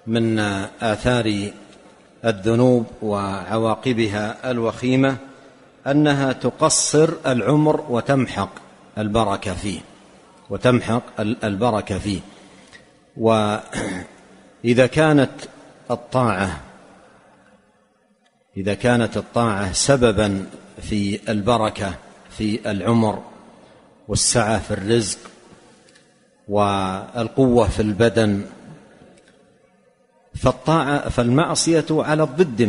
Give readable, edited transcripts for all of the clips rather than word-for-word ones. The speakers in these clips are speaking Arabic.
من آثار الذنوب وعواقبها الوخيمة أنها تقصر العمر وتمحق البركة فيه. وإذا كانت الطاعة سببا في البركة في العمر والسعة في الرزق والقوة في البدن، فالمعصية على الضد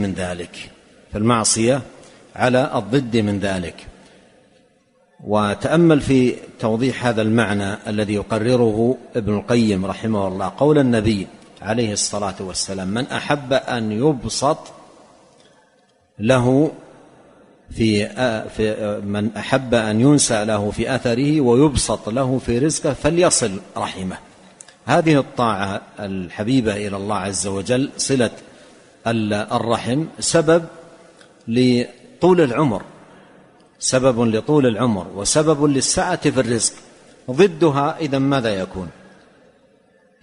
من ذلك. وتأمل في توضيح هذا المعنى الذي يقرره ابن القيم رحمه الله قول النبي عليه الصلاة والسلام: من أحب أن يبسط له من أحب أن ينسى له في أثره ويبسط له في رزقه فليصل رحمه. هذه الطاعة الحبيبة إلى الله عز وجل، صلة الرحم، سبب لطول العمر وسبب للسعة في الرزق. ضدها إذا ماذا يكون؟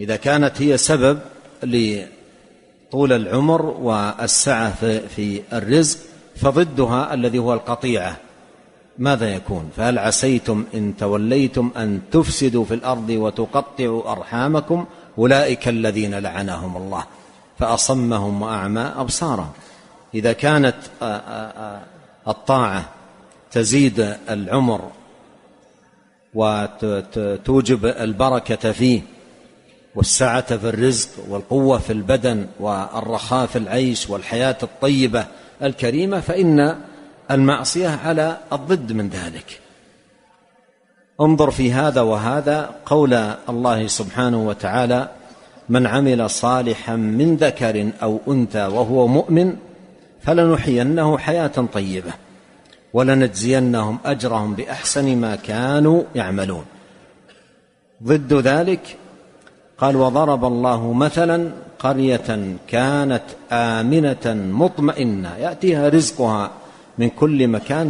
إذا كانت هي سبب لطول العمر والسعة في الرزق، فضدها الذي هو القطيعة ماذا يكون؟ فهل عسيتم إن توليتم أن تفسدوا في الأرض وتقطعوا أرحامكم أولئك الذين لعنهم الله فأصمهم وأعمى أبصارهم. إذا كانت الطاعة تزيد العمر وتوجب البركة فيه والسعة في الرزق والقوة في البدن والرخاء في العيش والحياة الطيبة الكريمة، فإن المعصية على الضد من ذلك. انظر في هذا وهذا قول الله سبحانه وتعالى: من عمل صالحا من ذكر أو أنثى وهو مؤمن فلنحيينه حياة طيبة ولنجزينهم أجرهم بأحسن ما كانوا يعملون. ضد ذلك قال: وضرب الله مثلا قرية كانت آمنة مطمئنة يأتيها رزقها من كل مكان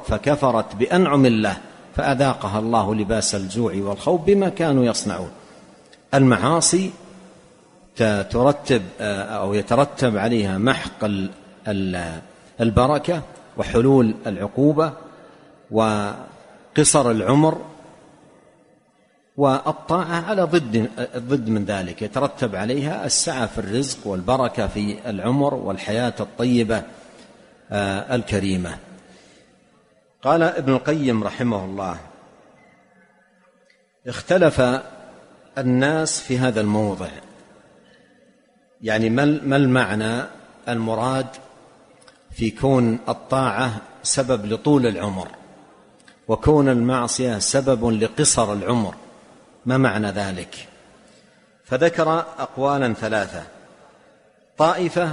فكفرت بأنعم الله فأذاقها الله لباس الجوع والخوف بما كانوا يصنعون. المعاصي ترتب أو يترتب عليها محق البركة وحلول العقوبة وقصر العمر، والطاعة على ضد من ذلك، يترتب عليها السعة في الرزق والبركة في العمر والحياة الطيبة الكريمة. قال ابن القيم رحمه الله: اختلف الناس في هذا الموضع، يعني ما المعنى المراد في كون الطاعة سبب لطول العمر وكون المعصية سبب لقصر العمر، ما معنى ذلك؟ فذكر أقوالا ثلاثة. طائفة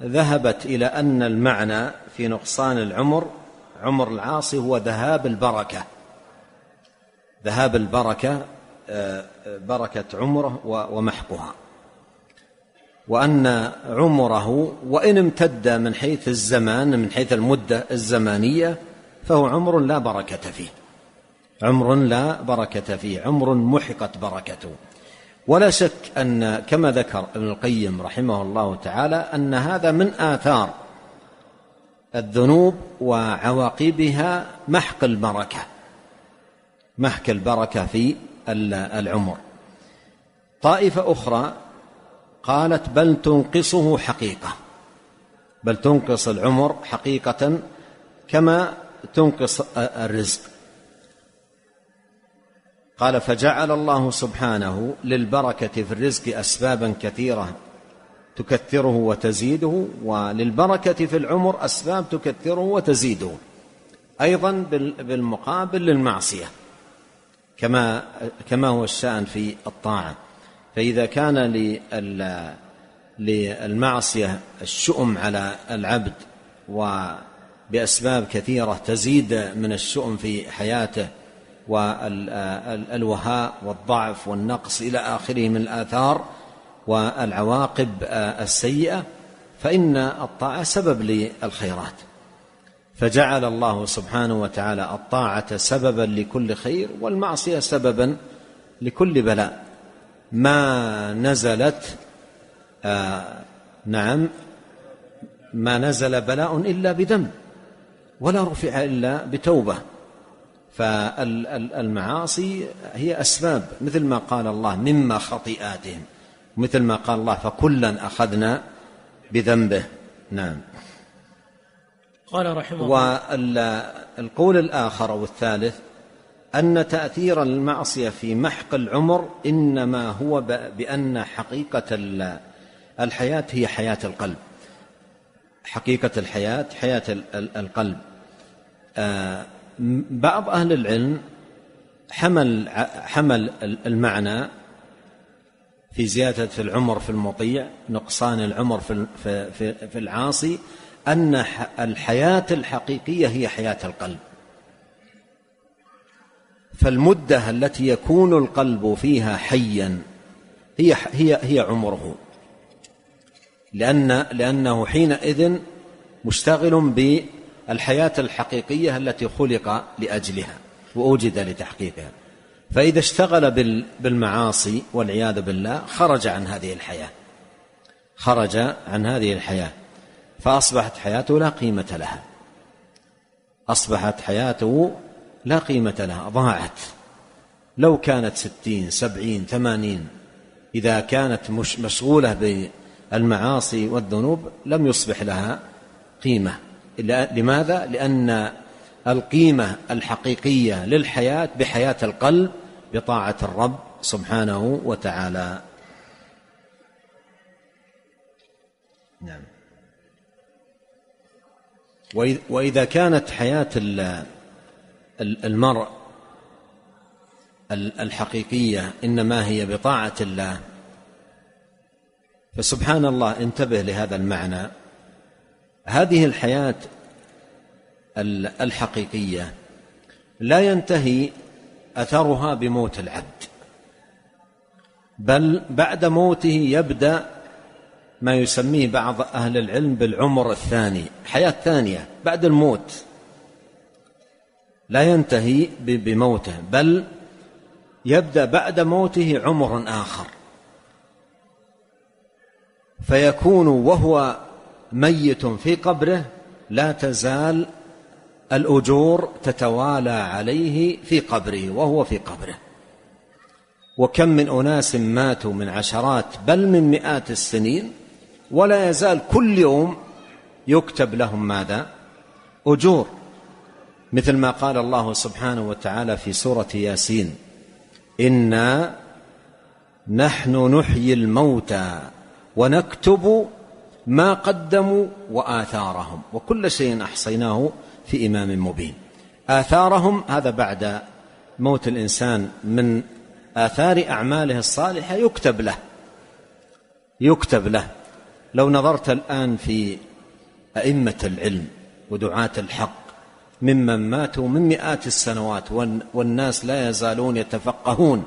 ذهبت إلى أن المعنى في نقصان عمر العاصي هو ذهاب البركة بركة عمره ومحقها، وأن عمره وإن امتد من حيث الزمان، من حيث المدة الزمانية، فهو عمر لا بركة فيه، عمر محقت بركته. ولا شك أن كما ذكر ابن القيم رحمه الله تعالى أن هذا من آثار الذنوب وعواقبها محق البركة في العمر. طائفة أخرى قالت بل تنقص العمر حقيقة كما تنقص الرزق. قال: فجعل الله سبحانه للبركة في الرزق أسبابا كثيرة تكثره وتزيده، وللبركة في العمر أسباب تكثره وتزيده أيضا بالمقابل للمعصية، كما هو الشأن في الطاعة. فإذا كان للمعصية الشؤم على العبد وبأسباب كثيرة تزيد من الشؤم في حياته والوهاء والضعف والنقص إلى آخره من الآثار والعواقب السيئة، فإن الطاعة سبب للخيرات. فجعل الله سبحانه وتعالى الطاعة سببا لكل خير والمعصية سببا لكل بلاء. ما نزلت نعم ما نزل بلاء إلا بذنب ولا رفع إلا بتوبة. فالمعاصي هي أسباب، مثل ما قال الله مما خطيئاتهم، مثل ما قال الله فكلا أخذنا بذنبه. نعم. قال رحمه الله. والقول الآخر أو الثالث أن تأثير المعصية في محق العمر إنما هو بأن حقيقة الحياة هي حياة القلب، حقيقة الحياة حياة القلب. بعض أهل العلم حمل المعنى في زيادة العمر في المطيع، نقصان العمر في العاصي، أن الحياة الحقيقية هي حياة القلب. فالمدة التي يكون القلب فيها حيا هي عمره، لأنه حينئذ مشتغل بالحياة الحقيقية التي خلق لأجلها وأوجد لتحقيقها. فإذا اشتغل بالمعاصي والعياذ بالله خرج عن هذه الحياة، فأصبحت حياته لا قيمة لها، أصبحت حياته لا قيمة لها، ضاعت. لو كانت 60 70 80 إذا كانت مشغولة بالمعاصي والذنوب لم يصبح لها قيمة. لماذا؟ لأن القيمة الحقيقية للحياة بحياة القلب بطاعة الرب سبحانه وتعالى. نعم. وإذا كانت حياة المرء الحقيقية إنما هي بطاعة الله، فسبحان الله انتبه لهذا المعنى. هذه الحياة الحقيقية لا ينتهي أثرها بموت العبد، بل بعد موته يبدأ ما يسميه بعض أهل العلم بالعمر الثاني، حياة ثانية بعد الموت، لا ينتهي بموته بل يبدأ بعد موته عمر آخر، فيكون وهو ميت في قبره لا تزال الأجور تتوالى عليه في قبره وهو في قبره. وكم من أناس ماتوا من عشرات بل من مئات السنين ولا يزال كل يوم يكتب لهم ماذا؟ أجور، مثل ما قال الله سبحانه وتعالى في سورة ياسين: إنا نحن نحيي الموتى ونكتب ما قدموا وآثارهم وكل شيء أحصيناه في إمام مبين. آثارهم هذا بعد موت الإنسان من آثار أعماله الصالحة يكتب له. لو نظرت الآن في أئمة العلم ودعاة الحق ممن ماتوا من مئات السنوات والناس لا يزالون يتفقهون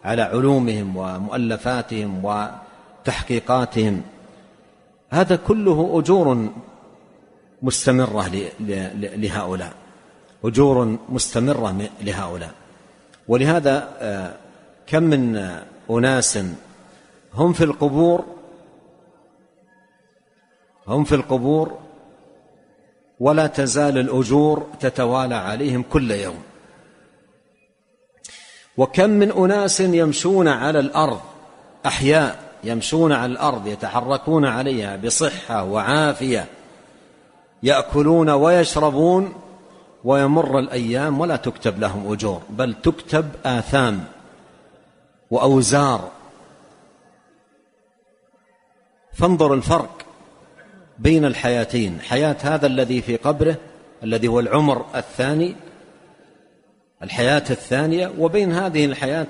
على علومهم ومؤلفاتهم وتحقيقاتهم، هذا كله أجور مستمرة لهؤلاء، أجور مستمرة لهؤلاء. ولهذا كم من أناس هم في القبور ولا تزال الأجور تتوالى عليهم كل يوم. وكم من أناس يمشون على الأرض، أحياء يمشون على الأرض يتحركون عليها بصحة وعافية، يأكلون ويشربون، ويمر الأيام ولا تكتب لهم أجور بل تكتب آثام وأوزار. فانظر الفرق بين الحياتين، حياة هذا الذي في قبره الذي هو العمر الثاني، الحياة الثانية، وبين هذه الحياة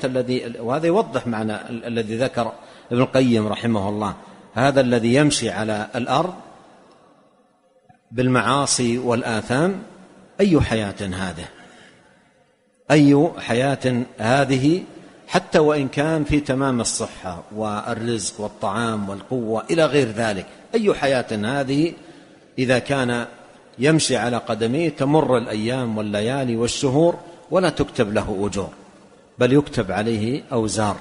وهذا يوضح معنى الذي ذكر ابن القيم رحمه الله، هذا الذي يمشي على الأرض بالمعاصي والآثام، أي حياة هذه؟ أي حياة هذه؟ حتى وإن كان في تمام الصحة والرزق والطعام والقوة إلى غير ذلك، أي حياة هذه إذا كان يمشي على قدميه تمر الأيام والليالي والشهور ولا تكتب له أجور بل يكتب عليه أوزار.